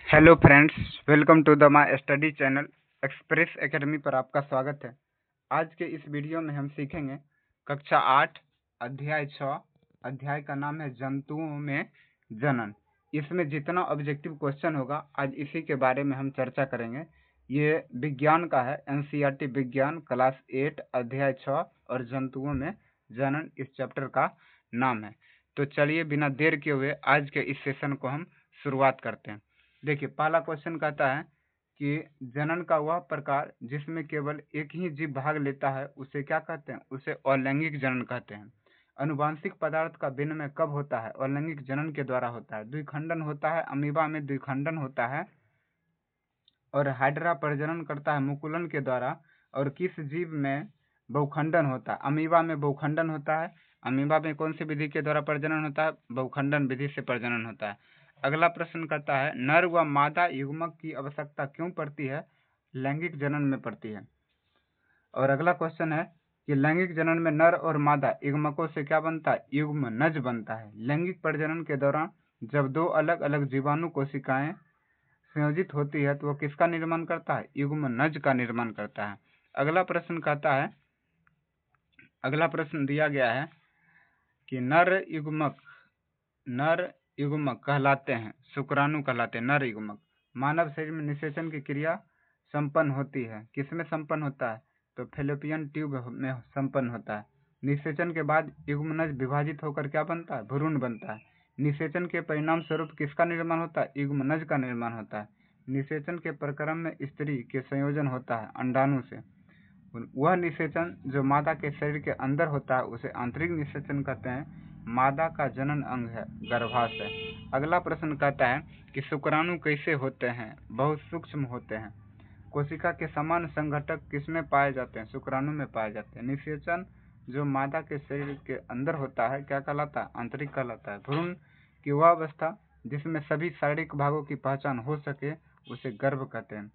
Hello friends, welcome to the my study channel express academy पर आपका स्वागत है। आज के इस वीडियो में हम सीखेंगे कक्षा 8 अध्याय 6। अध्याय का नाम है जंतुओं में जनन। इसमें जितना ऑब्जेक्टिव क्वेश्चन होगा आज इसी के बारे में हम चर्चा करेंगे। ये विज्ञान का है, एनसीईआरटी विज्ञान क्लास 8 अध्याय 6 और जंतुओं में जनन इस चैप्टर का नाम है। तो चलिए बिना देर किए हुए आज के इस सेशन को हम शुरुआत करते हैं। देखिए, पहला क्वेश्चन कहता है कि जनन का वह प्रकार जिसमें केवल एक ही जीव भाग लेता है उसे क्या कहते हैं? उसे अलैंगिक जनन कहते हैं। अनुवांशिक पदार्थ का विनिमय कब होता है? अलैंगिक जनन के द्वारा होता है। द्विखंडन होता है, अमीबा में द्विखंडन होता है और हाइड्रा प्रजनन करता है मुकुलन के द्वारा। और किस जीव में बहुखंडन होता है? अमीबा में बहुखंडन होता है। अमीबा में कौन सी विधि के द्वारा प्रजनन होता है? बहुखंडन विधि से प्रजनन होता है। अगला प्रश्न कहता है नर व मादा युग्मक की आवश्यकता क्यों पड़ती है? लैंगिक जनन में पड़ती है। और अगला क्वेश्चन है कि लैंगिक जनन में नर और मादा युग्मकों से क्या बनता है? युग्मनज बनता है। लैंगिक प्रजनन के दौरान जब दो अलग अलग जीवाणु कोशिकाएं संयोजित होती है तो वह किसका निर्माण करता है? युग्मनज का निर्माण करता है। अगला प्रश्न कहता है, अगला प्रश्न दिया गया है कि नर युग्मक कहलाते हैं, शुक्राणु कहलाते हैं नर युग्मक। मानव शरीर में निषेचन की क्रिया संपन्न होती है। किसमें संपन्न होता है? तो फैलोपियन ट्यूब में संपन्न होता है। निषेचन के बाद युग्मनज विभाजित होकर क्या बनता है? भ्रूण बनता है। निषेचन के परिणाम स्वरूप किसका निर्माण होता है? युग्मनज का निर्माण होता है। निषेचन के प्रक्रम में स्त्री के संयोजन होता है अंडाणु से। वह निषेचन जो मादा के शरीर के अंदर होता है उसे आंतरिक निषेचन कहते हैं। मादा का जनन अंग है गर्भाशय। अगला प्रश्न कहता है कि शुक्राणु कैसे होते हैं? बहुत सूक्ष्म होते हैं। कोशिका के समान संघटक किसमें पाए जाते हैं? शुक्राणु में पाए जाते हैं। निषेचन जो मादा के शरीर के अंदर होता है क्या कहलाता है? आंतरिक कहलाता है। भ्रूण की वह अवस्था जिसमें सभी शारीरिक भागों की पहचान हो सके उसे गर्भ कहते हैं।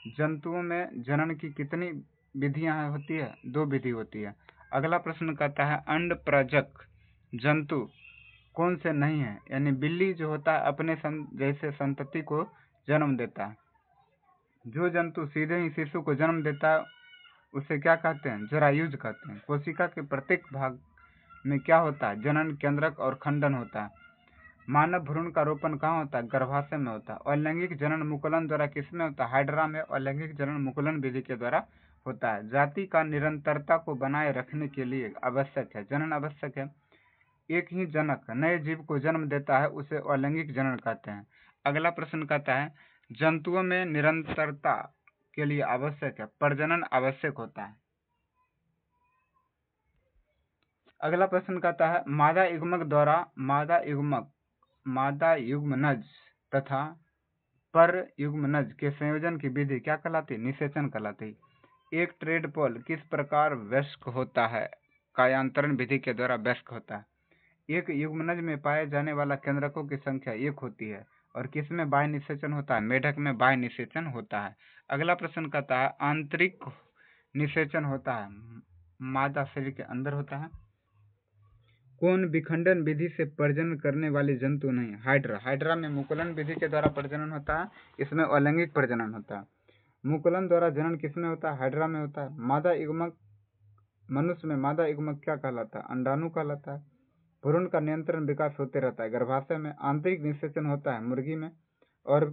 जंतुओं में जनन की कितनी विधियां होती है? 2 विधि होती है। अगला प्रश्न कहता है अंड प्रजक जंतु कौन से नहीं है? यानी बिल्ली जो होता है अपने जैसे संतति को जन्म देता है। जो जंतु सीधे ही शिशु को जन्म देता है उसे क्या कहते हैं? जरायुज कहते हैं। कोशिका के प्रत्येक भाग में क्या होता है? जनन केंद्रक और खंडन होता है। मानव भ्रूण का रोपण कहाँ होता है? गर्भाशय में होता है। अलैंगिक जनन मुकुलन द्वारा किसमें होता है? हाइड्रा में अलैंगिक जनन मुकुलन विधि के द्वारा होता है। जाति का निरंतरता को बनाए रखने के लिए आवश्यक है, जनन आवश्यक है। एक ही जनक नए जीव को जन्म देता है उसे अलैंगिक जनन कहते हैं। अगला प्रश्न कहता है जंतुओं में निरंतरता के लिए आवश्यक है, प्रजनन आवश्यक होता है। अगला प्रश्न कहता है मादा युग्मनज तथा पर युग्मनज के संयोजन की विधि क्या कहलाती है? निषेचन कहलाती है। एक ट्रेडपोल किस प्रकार वयस्क होता है? कायांतरण विधि के द्वारा वयस्क होता है। एक युग्मनज में पाए जाने वाला केंद्रकों की संख्या 1 होती है। और किसमें बाह्य निषेचन होता है? मेढक में बाह्य निषेचन होता है। अगला प्रश्न कहता है आंतरिक निषेचन होता है, मादा शरीर के अंदर होता है। कौन विखंडन विधि से प्रजनन करने वाले जंतु नहीं? हाइड्रा में मुकुलन विधि के द्वारा प्रजनन होता है, इसमें अलैंगिक प्रजनन होता है। मुकुलन द्वारा जनन किसमें होता है? हाइड्रा में होता है। मादा युग्मक मनुष्य में मादा युग्मक क्या कहलाता है? अंडाणु कहलाता है। भ्रूण का नियंत्रण विकास होते रहता है गर्भाशय में। आंतरिक निषेचन होता है मुर्गी में और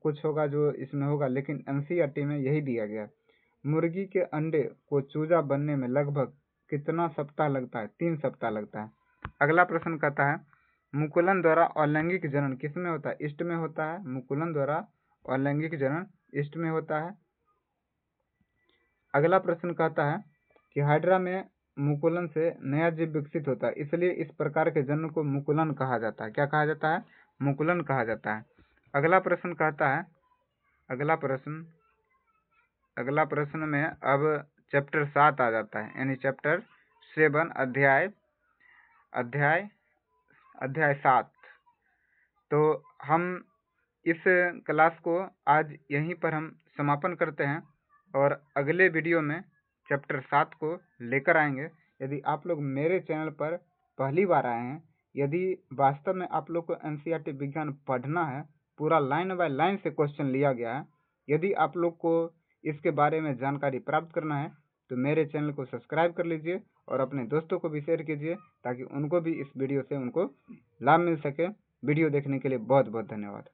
कुछ होगा जो इसमें होगा, लेकिन एनसीईआरटी में यही दिया गया। मुर्गी के अंडे को चूजा बनने में लगभग कितना सप्ताह लगता है? 3 सप्ताह लगता है। अगला प्रश्न कहता है मुकुलन द्वारा अलैंगिक जनन किसमें होता है? ईस्ट में होता है। मुकुलन द्वारा अलैंगिक जनन ईस्ट में होता है। अगला प्रश्न कहता है कि हाइड्रा में मुकुलन से नया जीव विकसित होता है, इसलिए इस प्रकार के जनन को मुकुलन कहा जाता है। क्या कहा जाता है? मुकुलन कहा जाता है। अगला प्रश्न कहता है अगला प्रश्न में अब चैप्टर 7 आ जाता है, यानी चैप्टर 7 अध्याय 7। तो हम इस क्लास को आज यहीं पर हम समापन करते हैं और अगले वीडियो में चैप्टर 7 को लेकर आएंगे। यदि आप लोग मेरे चैनल पर पहली बार आए हैं, यदि वास्तव में आप लोग को एनसीईआरटी विज्ञान पढ़ना है, पूरा लाइन बाय लाइन से क्वेश्चन लिया गया है। यदि आप लोग को इसके बारे में जानकारी प्राप्त करना है तो मेरे चैनल को सब्सक्राइब कर लीजिए और अपने दोस्तों को भी शेयर कीजिए ताकि उनको भी इस वीडियो से उनको लाभ मिल सके। वीडियो देखने के लिए बहुत बहुत धन्यवाद।